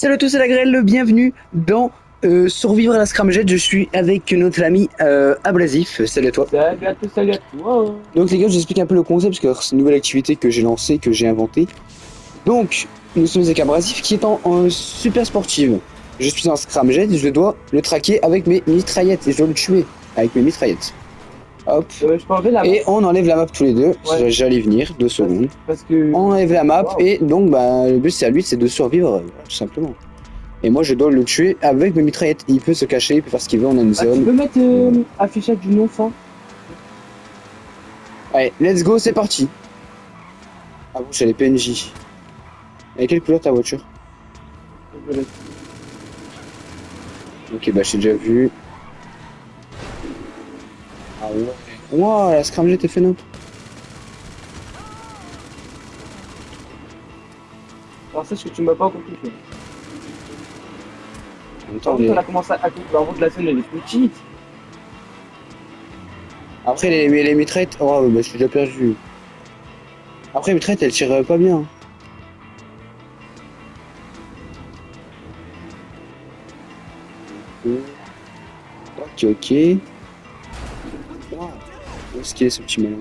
Salut à tous, c'est la grêle, bienvenue dans Survivre à la Scramjet. Je suis avec notre ami Abrasif. Salut à toi. Salut à tous, salut à toi. Donc les gars, je vous explique un peu le concept parce que c'est une nouvelle activité que j'ai lancée, que j'ai inventée. Donc, nous sommes avec Abrasif qui est en super sportive. Je suis en Scramjet et je dois le traquer avec mes mitraillettes et je dois le tuer avec mes mitraillettes. Hop. Je peux enlever la Et on enlève la map tous les deux. Ouais. J'allais venir, 2 secondes. Parce que. On enlève la map Wow. et donc bah, le but c'est à lui, c'est de survivre, tout simplement. Et moi je dois le tuer avec mes mitraillettes. Il peut se cacher, il peut faire ce qu'il veut, on a une Tu zone. peux mettre affichage du nom sans. Allez, let's go, c'est parti. Ah bon, j'ai les PNJ. Et quelle couleur ta voiture? Ok, bah j'ai déjà vu. Ah ouais. Wow, la scramjet était fait neutre. Alors, sache que tu m'as pas encore touché. En même Par temps, contre, on a commencé à couper. Par contre, la scène elle est petite. après les mitraillettes, oh bah je suis déjà perdu. Après les mitraillettes elles tirent pas bien. Ok, ok. Wow. Où est-ce qu'il est ce petit malin?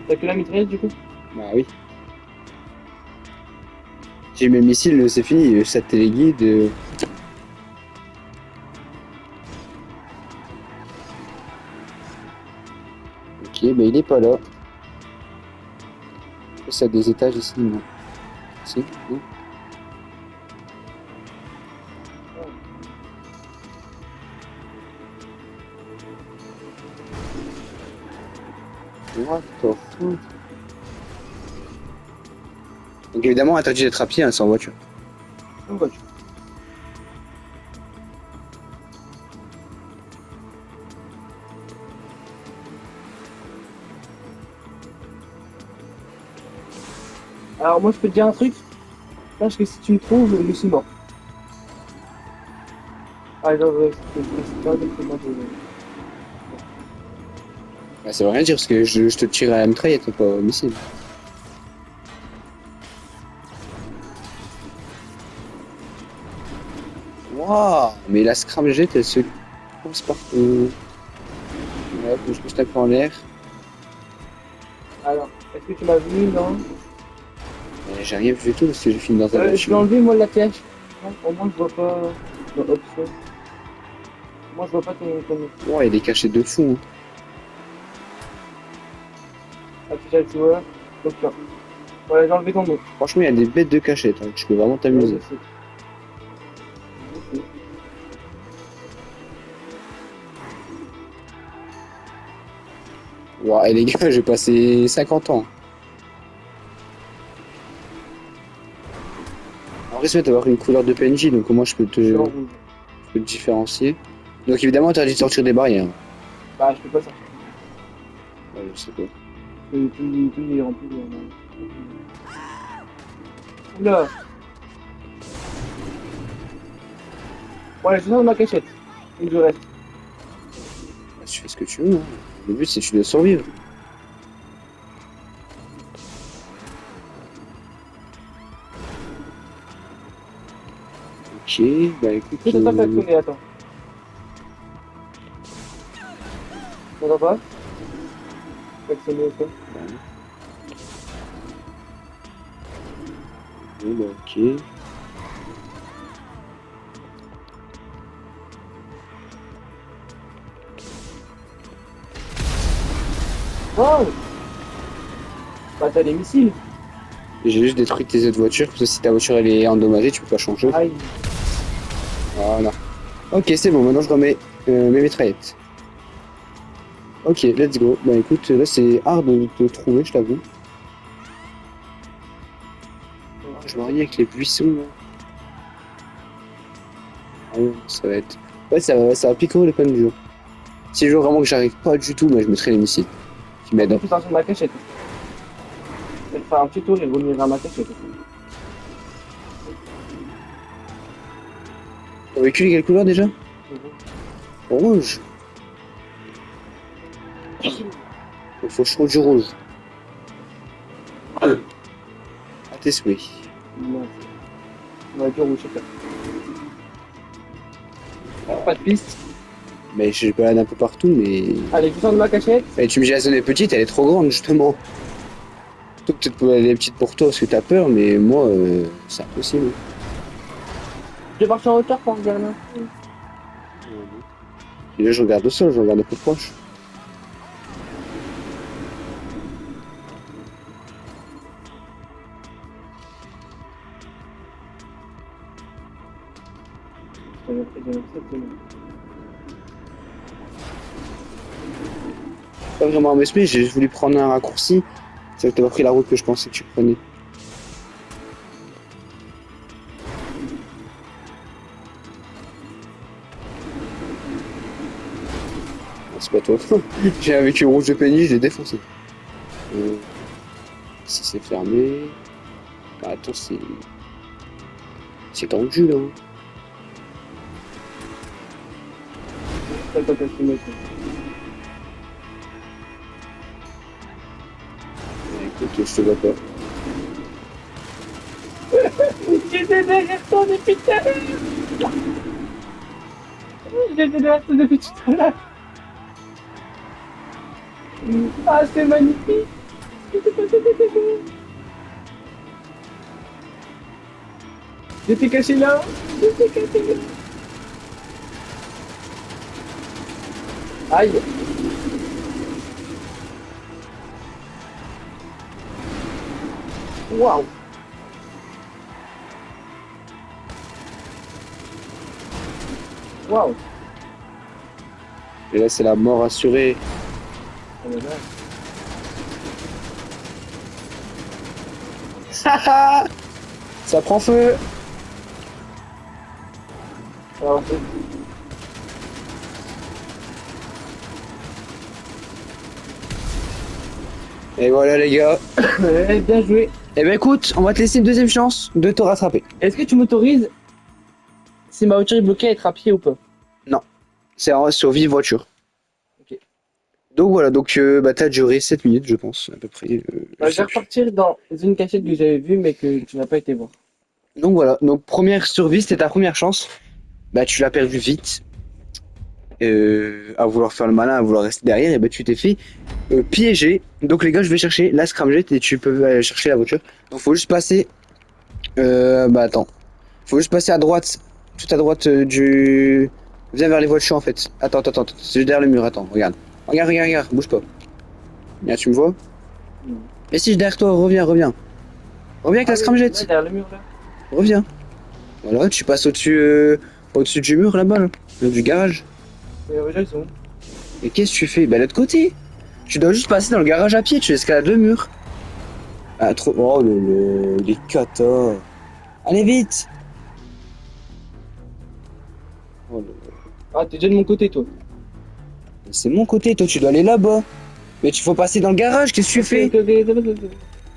T'as que la mitraillette du coup? Bah oui. J'ai mes missiles, c'est fini, ça téléguide. Ok, bah il est pas là. Ça a des étages ici, non? Si, non? What the fuck? Donc évidemment, interdit d'être à pied, hein, c'est en voiture. En voiture. Alors, moi je peux te dire un truc. Sache que si tu me trouves, je suis mort. Ah, genre, c'est pas avec moi de. Bah, ça veut rien dire parce que je te tire à la mitraillette, pas au missile. Waouh! Mais la scramjet, elle se pose partout. Ouais, faut que je pousse un peu en l'air. Alors, est-ce que tu m'as vu? Non. J'ai rien vu du tout parce que j'ai fini dans un Je vais voiture. enlever moi la TH. Au moins je vois pas dans option. Moi je vois pas ton Ouais, il est caché de fou. affichage joueur. Option. Voilà, j'ai enlevé ton nom. Franchement, il y a des bêtes de cachette, hein. Tu peux vraiment t'amuser. Ouais, je sais. Wow, et les gars, j'ai passé 50 ans. En vrai, c'est d'avoir une couleur de PNJ, donc au moins je peux Je suis en te rouge. différencier. Donc évidemment, interdit de sortir des barrières. Bah je peux pas sortir. Ouais, je sais pas. Tout est rempli. Oula. Voilà, je suis dans ma cachette. Et je reste. Bah, tu fais ce que tu veux, hein. Le but, c'est que tu dois survivre. Ok, bah écoute. Qu'est-ce que t'as klaxonné? Attends. T'entends pas? Klaxonné ok. Bon, bah ok. Oh. Bah t'as les missiles. J'ai juste détruit tes autres voitures, parce que si ta voiture elle est endommagée, tu peux pas changer. Aïe. Voilà. Ok, c'est bon, maintenant je remets mes mitraillettes. Ok, let's go. Bah écoute, là c'est hard de te trouver, je t'avoue. Je me marie avec les buissons. Là. Ah ouais, ça va être. Ouais, ça va piquer les peines du jeu. Si je veux vraiment que j'arrive pas du tout, bah, je mettrai les missiles qui m'aident. Plus attention de ma cachette. Elle fera un petit tour et revenir à ma cachette. Ton véhicule est quelle couleur déjà? Rouge. Il faut chaud du rouge. À tes souhaits. Non. Voiture ou je sais pas. Pas de piste. Mais je balade un peu partout, mais. Allez, tu sors de ma cachette. Et tu me dis la zone est petite, elle est trop grande, justement. Toi, peut-être qu'elle est petite pour toi parce que t'as peur, mais moi, c'est impossible. Je vais partir en hauteur pour regarder un peu. Et là, je regarde au sol, je regarde un peu proche. Pas vraiment un m'esprit, j'ai juste voulu prendre un raccourci. C'est vrai que t'as pas pris la route que je pensais que tu prenais. C'est pas toi. J'ai un véhicule rouge de péniche, je l'ai défoncé. Si c'est fermé. Bah, attends, c'est tendu là. Écoute, je te vois pas. J'étais derrière toi depuis tout à l'heure. J'étais derrière toi depuis tout à l'heure. Ah, c'est magnifique. J'étais caché là. J'étais caché là. Aïe. Waouh. Waouh. Et là, c'est la mort assurée. Oh là là. Ça prend feu. Alors, Et voilà les gars. bien joué. Eh ben écoute, on va te laisser une deuxième chance de te rattraper. Est-ce que tu m'autorises si ma voiture est bloquée à être à pied ou pas? C'est en survie voiture. Ok. Donc voilà, bah, t'as duré 7 minutes je pense, à peu près. Je vais repartir dans une cachette que j'avais vue mais que tu n'as pas été voir. Donc voilà, donc première survie, c'était ta première chance. Bah tu l'as perdu vite. À vouloir faire le malin, à vouloir rester derrière, et bah tu t'es fait piéger. Donc les gars, je vais chercher la scramjet et tu peux aller chercher la voiture. Donc faut juste passer. Bah attends. Faut juste passer à droite, tout à droite du. Viens vers les voitures en fait. Attends. C'est juste derrière le mur, attends, regarde. Regarde, bouge pas. Viens, tu me vois? Et si je derrière toi, reviens. Reviens avec la scramjet. Ouais, derrière le mur là. Reviens. Voilà, tu passes au-dessus du mur là-bas, là, du garage. Les voitures ils sont où? Et qu'est-ce que tu fais? Bah l'autre côté. Tu dois juste passer dans le garage à pied, tu escalades le mur. Ah trop. Oh les catas. Allez vite. Oh, Ah, t'es déjà de mon côté toi. c'est mon côté, toi tu dois aller là-bas. Mais tu faut passer dans le garage, qu'est-ce que tu fais? Ok.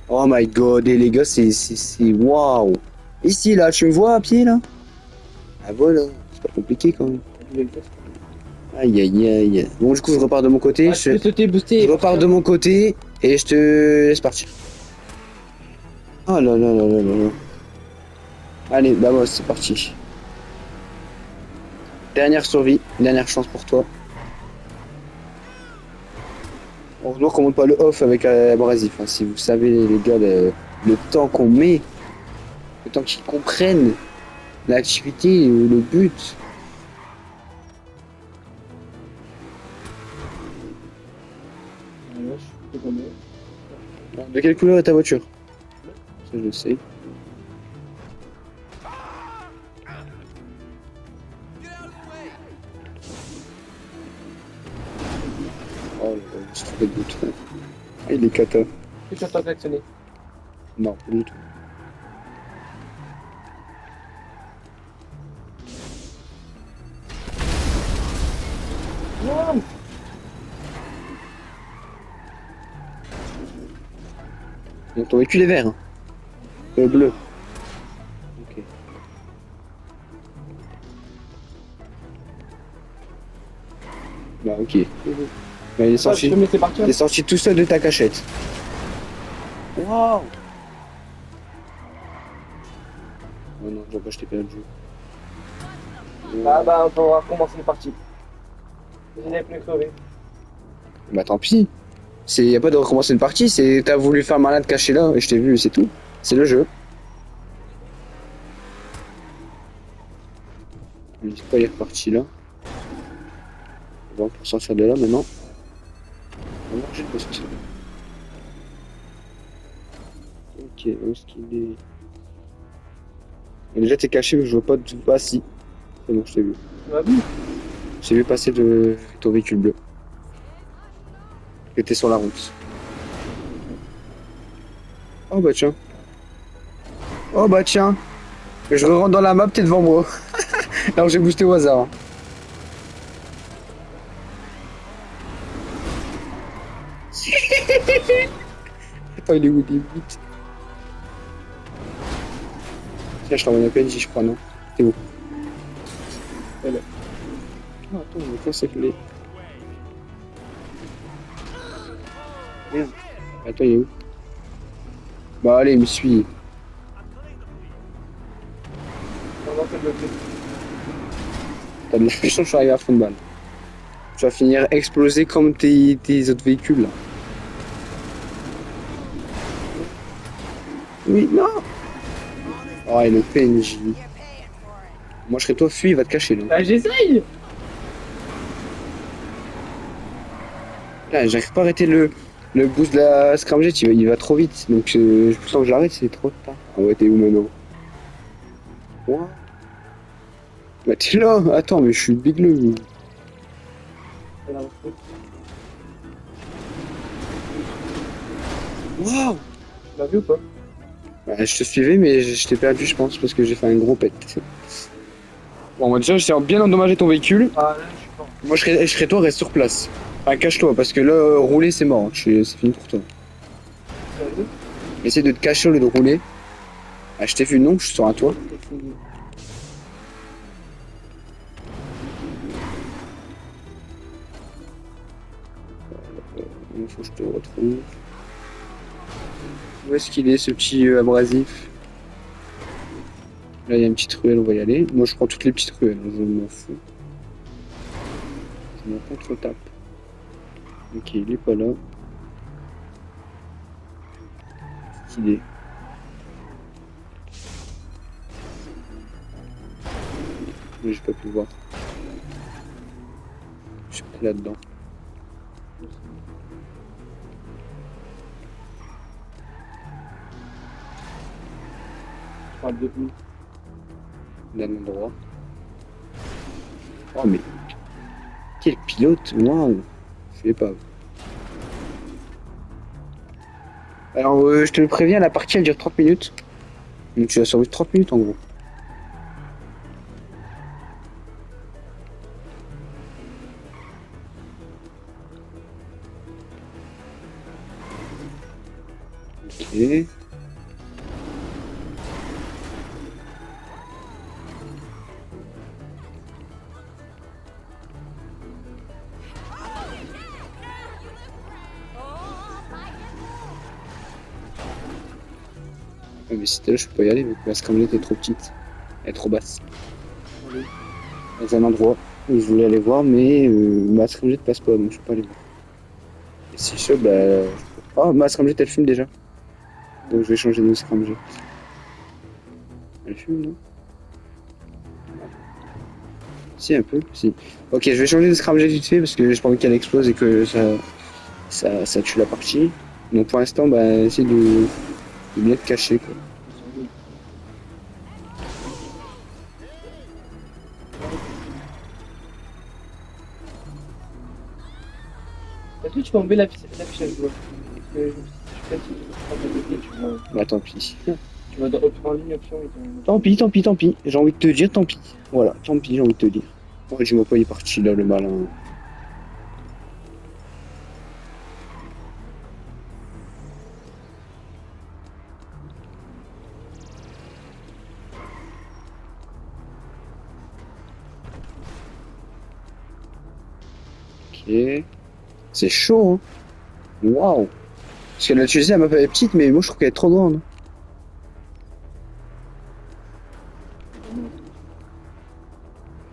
Oh my god, et les gars, c'est waouh. Ici là, tu me vois à pied là? Ah voilà, c'est pas compliqué quand même. Aïe. Bon, du coup, je repars de mon côté. Ah, tu peux sauter, booster. Je repars de mon côté et je te laisse partir. Oh là. Allez, bah moi, c'est parti. Dernière survie, dernière chance pour toi. On voit qu'on monte pas le off avec l'abrasif. Hein. Si vous savez, les gars, le temps qu'on met, le temps qu'ils comprennent l'activité, le but. De quelle couleur est ta voiture? Ça, je le sais. Oh, je suis trompé de bouton. Ah, il est cata. Est-ce que tu entends klaxonner? Non, pas du tout. Non. Donc ton véhicule est vert. Hein. Bleu. Ok. Bah ok. Bah, il est sorti tout seul de ta cachette. Waouh. Oh non, je dois pas acheter perdu. Bah, on va recommencer une partie. J'ai les pneus crevés. Bah tant pis. Y a pas de recommencer une partie, c'est t'as voulu faire malin de cacher là et je t'ai vu, c'est tout. C'est le jeu. N'hésite pas, il est reparti là. Bon, pour sortir de là maintenant. Comment j'ai pas sortir. Ok, où est-ce qu'il est? Déjà t'es caché mais je vois pas du tout. Ah si. C'est bon, je t'ai vu. Tu m'as vu? J'ai vu passer de ton véhicule bleu. T'étais sur la route. Oh bah tiens. Oh bah tiens. Je rentre dans la map, t'es devant moi. Alors j'ai boosté au hasard. Attends, il est où? Il est vite. Tiens, je t'envoie un PNJ, je crois, non? T'es où? Elle est. Ah, attends, mais quoi, c'est que les. Merde. Attends, il est où? Bah, allez, il me suit. Non, c'est bloqué. T'as de la chance, je suis arrivé à fond de balle. Tu vas finir explosé comme tes autres véhicules, là. Oui, non! Oh, et le PNJ. Moi, je serais toi, fuis, il va te cacher, là. Bah, j'essaye! Là, j'arrive pas à arrêter le boost de la scramjet, il va trop vite. Donc, plus le temps que je l'arrête, c'est trop tard. Ah ouais, t'es où maintenant? Quoi? Bah, t'es là! Attends, mais je suis bigleux. Elle a repris. Waouh! Tu l'as vu ou pas? Ouais, je te suivais, mais je t'ai perdu, je pense, parce que j'ai fait un gros pet. Bon, moi, déjà, j'ai bien endommagé ton véhicule. Ah, là, je suis pas. Moi, je serais toi, reste sur place. Enfin, cache-toi, parce que là, rouler, c'est mort. C'est fini pour toi. Tu l'as vu? Essaye de te cacher au lieu de rouler. Ah, je t'ai vu, non, je suis sur un toit. C'est fini. Il faut que je te retrouve. Où est-ce qu'il est, ce petit abrasif? Là, il y a une petite ruelle, on va y aller. Moi, je prends toutes les petites ruelles, hein, je m'en fous. Je m'en contre-tape. Ok, il est pas là. Qu'il est. Mais j'ai pas pu le voir. Je suis pas là-dedans. Je parle de où? D'un endroit. Oh, mais quel pilote! Waouh! Je sais pas. Alors, je te le préviens, la partie elle dure 30 minutes. Donc, tu vas survivre 30 minutes en gros. Ok. Ouais, mais c'était là, je peux pas y aller vu que la scramblette est trop petite. Elle est trop basse. Dans un endroit où je voulais aller voir, mais ma scramblette passe pas, donc je peux pas aller voir. Et si je bah. Oh, ma scramblette elle fume déjà. Donc je vais changer de scramblette. Elle fume, non? Si, un peu, si. Ok, je vais changer de scramjet vite fait parce que j'ai pas envie qu'elle explose et que ça tue la partie. Donc pour l'instant, bah, essayer de bien te cacher, quoi. Est-ce que tu peux enlever l'affichage joueur? Parce que je suis pas si je prends de côté, tu vois. Bah tant pis. Tu vas dans en ligne option et Tant pis, tant pis, tant pis. J'ai envie de te dire, tant pis. Voilà, tant pis, j'ai envie de te dire. Oh, dis-moi pas, il est parti là, le malin. Ok. C'est chaud, hein. Waouh. Parce que là, tu sais, la map elle est petite, mais moi je trouve qu'elle est trop grande.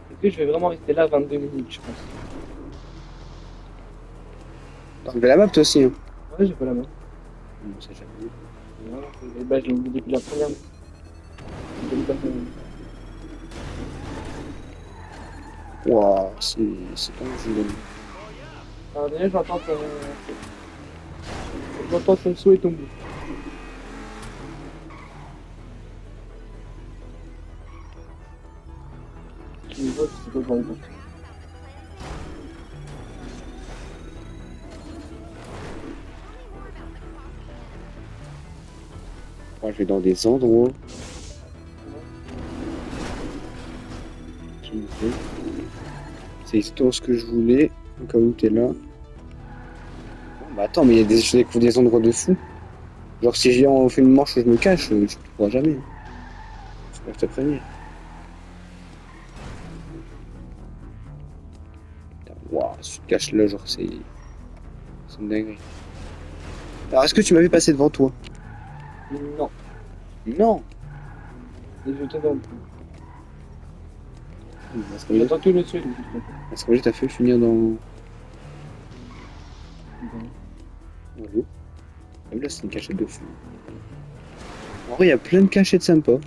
Est-ce que je vais vraiment rester là 22 minutes, je pense. T'as enlevé la map toi aussi, hein. Ouais, j'ai pas la main. Bon, ça, j'avais vu. Vraiment, bah, je l'ai oublié depuis la première. Je l'ai pas fait. Waouh, c'est pas un jeu. Alors déjà, j'entends ton saut et ton bout. Tu me vois, je sais pas comment on fait. Moi, je vais dans des endroits. qui me plaisent. C'est exactement ce que je voulais. Au cas où t'es là. Non, bah attends, mais il y a des endroits de fou. Genre, si j'ai en fait une manche où je me cache, tu ne pourras jamais. C'est pour te prévenir. Putain, waouh, si tu te caches là, genre, c'est une dinguerie. Alors, est-ce que tu m'avais passé devant toi? Non, Non. et je te donne. Est-ce J'attends que le saut. que t'as fait finir dans l'eau? Ah, là, c'est une cachette de fou. En vrai, il y a plein de cachettes sympas. Ok.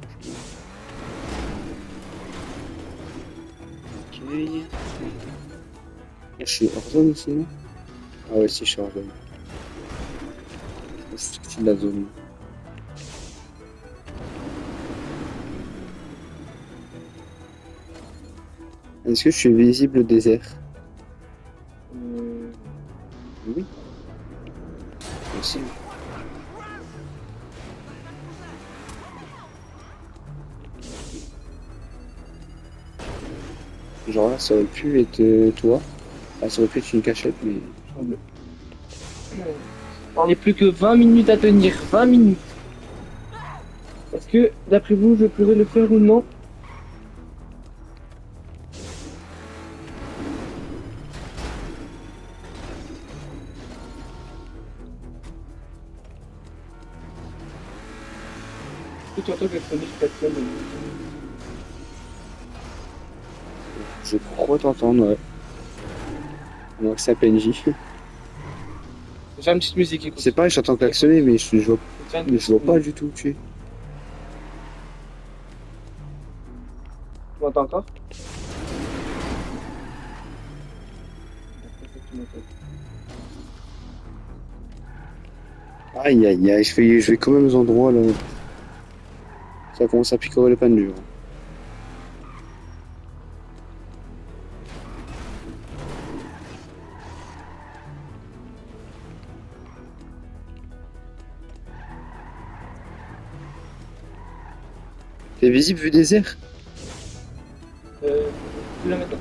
Je suis hors zone ici, non? Ah ouais, si, je suis hors zone. Je suis sorti de la zone. Est-ce que je suis visible au désert? Oui. Aussi. Genre là, ça aurait pu être toi. Ah, ça aurait pu être une cachette, mais... On n'est plus que 20 minutes à tenir. 20 minutes. Est-ce que, d'après vous, je pourrais le faire ou non? Est-ce que tu entends que le premier klaxonne? Je crois t'entendre, ouais. Donc c'est PNJ. J'ai une petite musique, écoute. C'est pareil, j'entends klaxonner, mais je vois pas du tout où tu es. Tu m'entends encore? Aïe aïe aïe, je vais quand même aux endroits là. Ça commence à picorer le pain dur. T'es visible vu désert? Plus là maintenant.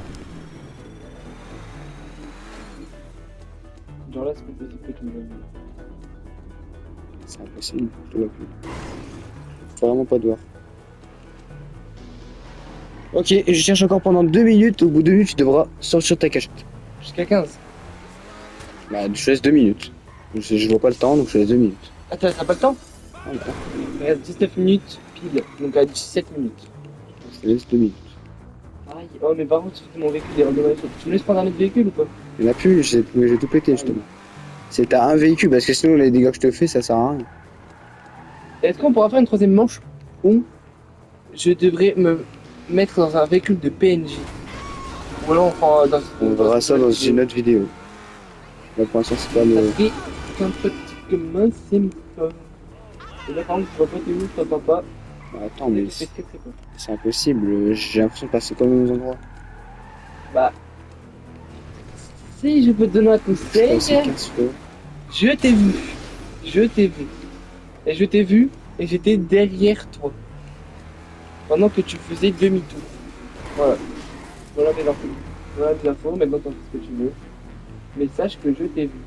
Genre là, c'est plus possible que tu me vois. C'est impossible, je te vois plus. Faut vraiment pas te voir. Ok, je cherche encore pendant 2 minutes. Au bout de 2 minutes, tu devras sortir de ta cachette. Jusqu'à 15. Bah, je te laisse 2 minutes. Je vois pas le temps, donc je te laisse 2 minutes. Ah, t'as pas le temps? Ah, bah, Il reste 19 minutes pile, donc à 17 minutes. je te laisse 2 minutes. Aïe, oh mais par contre, mon véhicule est endommagé. Tu me laisses prendre un autre véhicule ou pas? Il y en a plus, j'ai tout pété justement. C'est t'as un véhicule, parce que sinon les dégâts que je te fais, ça sert à rien. Est-ce qu'on pourra faire une troisième manche où je devrais me mettre dans un véhicule de PNJ? Ou alors on prend dans... On verra ça dans une autre vidéo. Là pour l'instant, c'est pas le. Ça serait sympathiquement sympa. Et là par contre, tu vois pas t'es où, je t'entends pas. Bah, attends, mais C'est très très fort. c'est impossible. J'ai l'impression de passer comme aux endroits. Bah... Si je peux te donner un Je conseil, passe 15 fois. je t'ai vu. Je t'ai vu. Et je t'ai vu et j'étais derrière toi. Pendant que tu faisais demi-tour. Voilà. Voilà mes infos. Voilà mes infos, maintenant t'en fais ce que tu veux. Mais sache que je t'ai vu.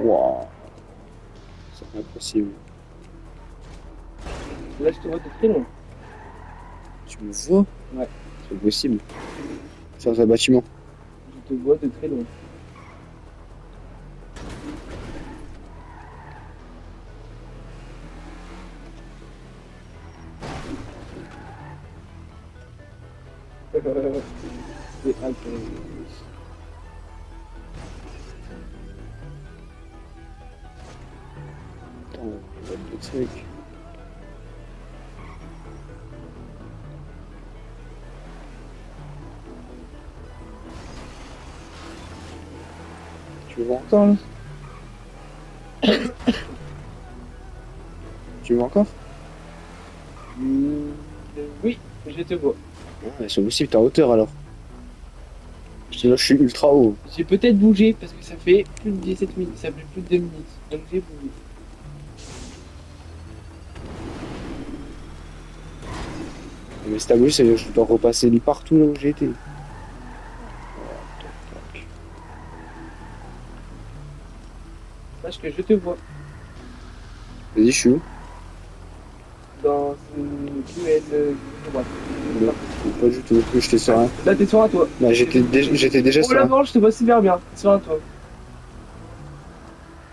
Waouh. C'est impossible. Là, je te vois de très loin. Tu me vois? Ouais. C'est possible. Sur un bâtiment. Je te vois de très loin. C'est incroyable. Attends, on va le truc. Tu me vois encore là? Tu me vois encore? Oui, je te vois. Ouais, c'est possible, t'es en hauteur alors. Là, je suis ultra haut. J'ai peut-être bougé parce que ça fait plus de 17 minutes, ça fait plus de 2 minutes. Donc j'ai bougé. Mais si t'as bougé, c'est que je dois repasser de partout là où j'ai été. Sache que je te vois Vas-y, je suis où? dans une ruelle de droite. Non, pas du tout. J'étais sur un. Là, t'es sur un toit. Bah, j'étais déjà Oh sur là, un. non, je te vois super bien. T'es sur un toit.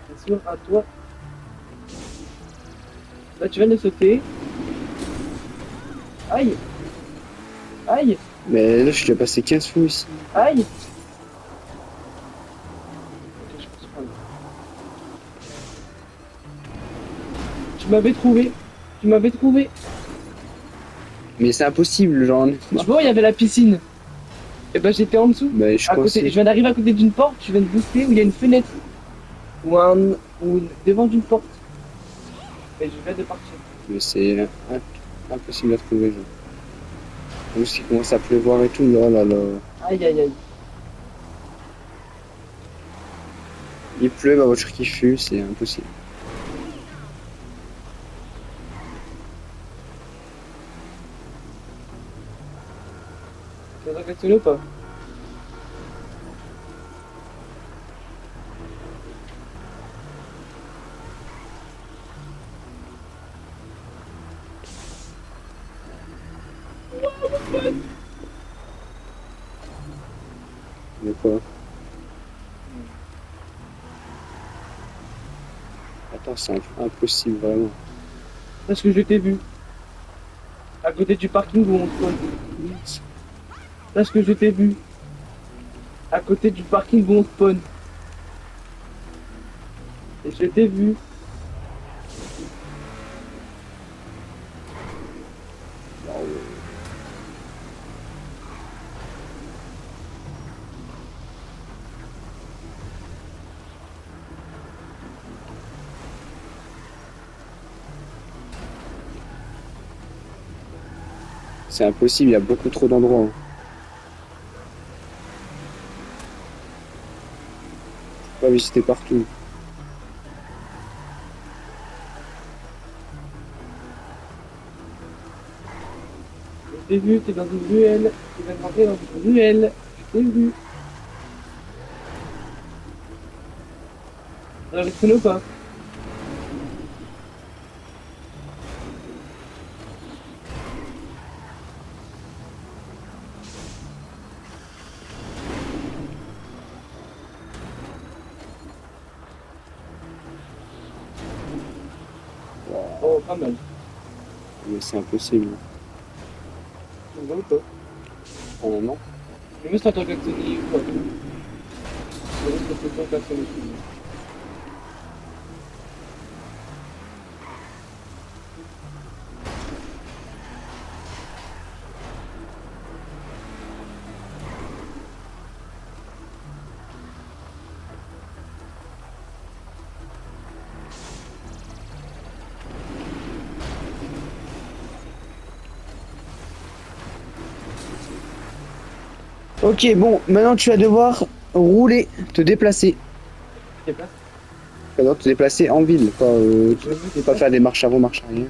T'es sur un toit. Là, tu viens de sauter. Aïe. Aïe. Mais là, je suis déjà passé 15 fois ici. Aïe. Ok, je pense pas. Tu m'avais trouvé. Tu m'avais trouvé. Mais c'est impossible, genre. Tu vois, il y avait la piscine. Et ben, j'étais en dessous. Bah, je suis À côté, coincé. je viens d'arriver à côté d'une porte, je viens de booster où il y a une fenêtre. Ou devant d'une porte. Et je viens de partir. Mais c'est impossible à trouver, genre. En plus, il commence à pleuvoir et tout. Oh là là. Aïe aïe aïe. Il pleut, ma voiture qui fuit, c'est impossible. Tu vas réactionner ou pas? Mais quoi? Attends, c'est impossible, vraiment. Parce que je t'ai vu. À côté du parking où on spawn. Parce que je t'ai vu. À côté du parking où on spawn. Et je t'ai vu. C'est impossible, il y a beaucoup trop d'endroits. Je peux pas visiter partout. Je t'ai vu, t'es dans une ruelle. Tu viens de rentrer dans une ruelle. Je t'ai vu. Tu vas réactionner ou pas? Oh, pas mal. Mais c'est impossible. Tu vois ou pas? Oh non. Mais moi, c'est en tant qu'actionnaire ou pas? C'est vrai que c'est en tant qu'actionnaire. Ok, bon, maintenant tu vas devoir rouler, te déplacer. T'es pas? Tu vas devoir te déplacer en ville, pas faire des marches avant, marches arrière.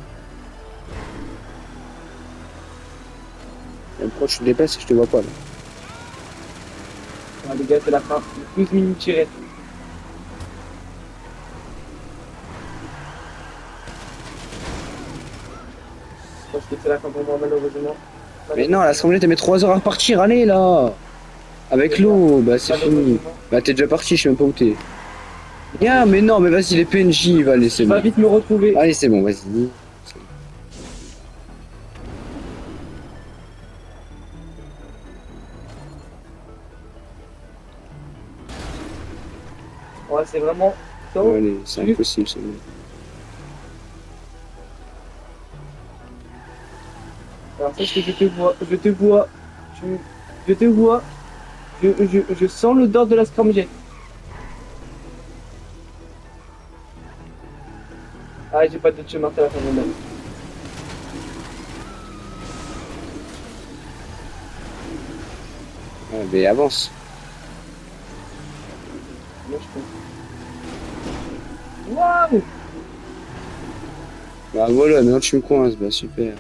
Et pourquoi tu te déplaces et je te vois pas là? Ah, les gars, c'est la fin. 12 minutes tirées. parce que c'est la fin pour moi, malheureusement. Mais non, la scramblette, elle met 3 heures à repartir, allez là. Avec l'eau, bah c'est fini. Bah t'es déjà parti, je sais même pas où t'es. Viens, mais non, mais vas-y, les PNJ, va laisser. Tu vas vite me retrouver. Allez, c'est bon, vas-y. Ouais, c'est vraiment... Allez, c'est impossible, c'est bon. Alors c'est ce que je te vois, je te vois, je te vois, je sens l'odeur de la scramjet. Ah, j'ai pas de chemin à la fin de mon âme. Ouais, mais avance. Moi, je pense. Waouh! Bah voilà, maintenant tu me coinces, bah super.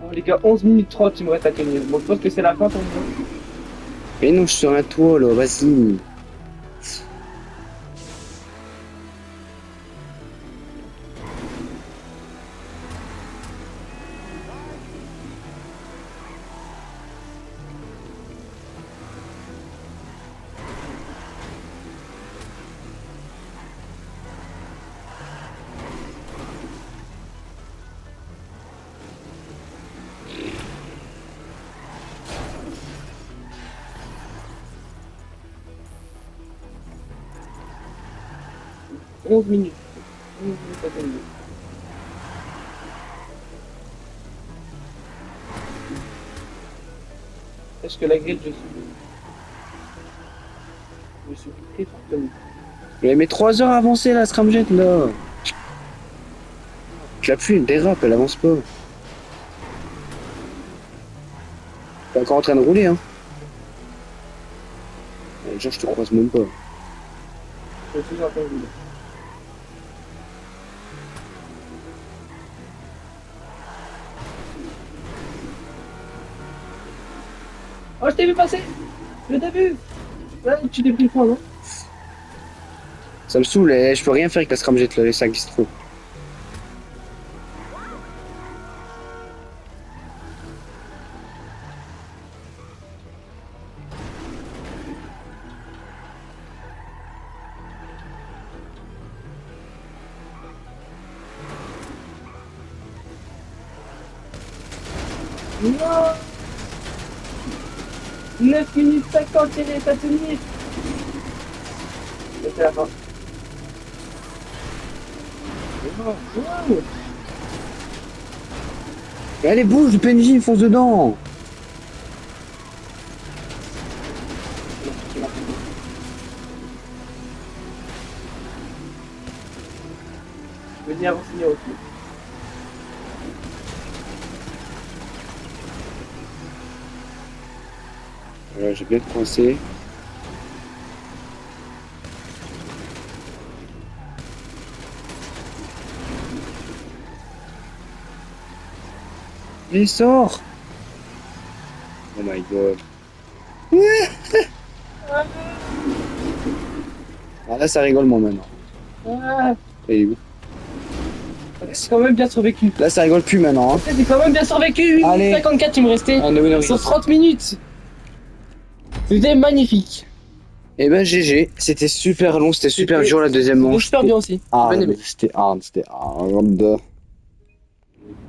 Bon, les gars, 11 minutes 30, il me reste à tenir. Bon, je pense que c'est la fin pour moi. Mais non, je suis sur un toit là, vas-y. Onze minutes. 11 minutes à tenir. Est-ce que la grille, je suis très fortement. Mais elle met 3 heures à avancer la scramjet là. La pluie, elle dérape, elle avance pas. T'es encore en train de rouler, hein. Déjà, je te croise même pas. Je suis en train de rouler. Oh, je t'ai vu passer! Je t'ai vu! Ouais, tu t'es pris le point, non? Ça me saoule, je peux rien faire avec la scramjet là, ça glisse trop. Non! 9 minutes 50, il est à tenir! Et c'est la fin. Wow. Allez, bouge, le PNJ, il fonce dedans. Je vais venir renseigner aussi. Voilà, j'ai bien coincé. Il sort. Oh my god. Ah là ça rigole moi maintenant. Ah, Il est où? j'ai quand même bien survécu. Là ça rigole plus maintenant. Hein. J'ai quand même bien survécu. 1 Allez. minute 54, il me restait. On est venu Sur 30 minutes. C'était magnifique. Et ben GG, c'était super long, c'était super dur la deuxième manche. Super bien aussi. Ah, Bien aimé. c'était hard, c'était hard.